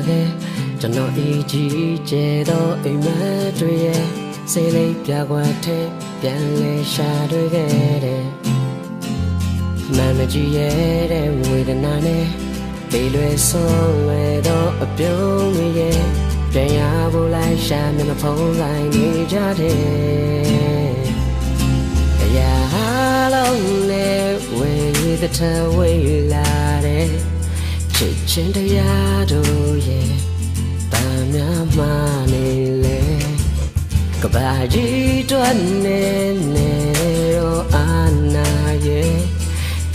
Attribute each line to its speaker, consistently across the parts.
Speaker 1: ခဲ့ကျွန်တော်အကြီးကျယ်သောအိမ်မက်တွေရဲ့စိတ်လေးပြကွာတဲ့ပြန်လဲရှာတွေ့ခဲ့တယ်မမကြီးရဲ့တဲ့ဝေဒနာနဲ့ပေးလွယ်ဆုံးလွယ်သောအပြုံးတွေရဲ့ပြန်ရဖို့လိုက်ရှာမျက်နှာဖုံးလိုက်နေကြတယ်အရာလုံးနဲ့ဝေသထဝေလာတဲ့ချစ်ချင်းတရားတို့ရဲ့တာများမှနေလေကဘာကြီးတွန်းနေနေရောအာနာရဲ့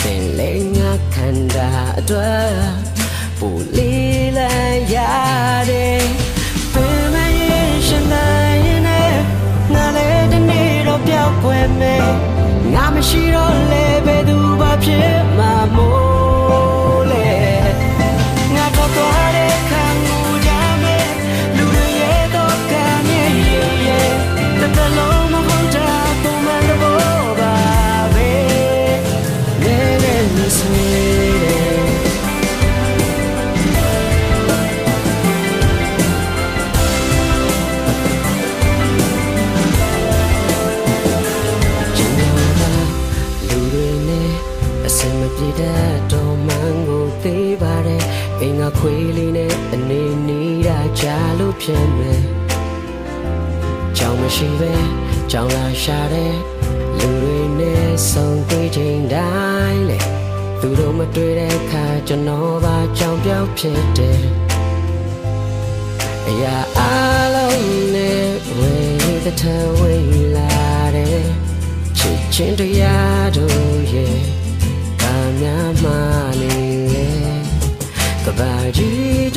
Speaker 1: သင်လေးငါခန္ဓာအတွက်ပူလီလန်ရတယ်ပင်မရင်ရှင်နိုင်နဲ့ငါလည်းတနေ့တော့ပြောက်ွယ်မယ်ငါမရှိတော့လေဘယ်သူမှဖြစ်မှာမို့လေငါတော့သွားတဲ့ခံမှုရမယ်လူတွေရဲ့တော့ကံရဲ့တလုံးမဟုတ်တာပုံမှန်တော့ပါပဲနေနေမဆွေတော်မှန်ကိုသိပါတယ်အင်္ဂါခွေးလေးနဲ့အနေနေတာကြာလို့ဖြစ်မယ်ကြောင်မရှိပဲကြောင်လာရှာတဲ့လူတွေနဲ့ဆုံတွေ့ချိန်တိုင်းလေသူတို့မတွေ့တဲ့အခါကျွန်တော်ပါကြောင်ပြောက်ဖြစ်တယ်အရာအလုံးနဲ့ဝေသထဝေလာတဲ့ချစ်ချင်းတရားတို့ရဲ့များမှနေလေကဘာကြီး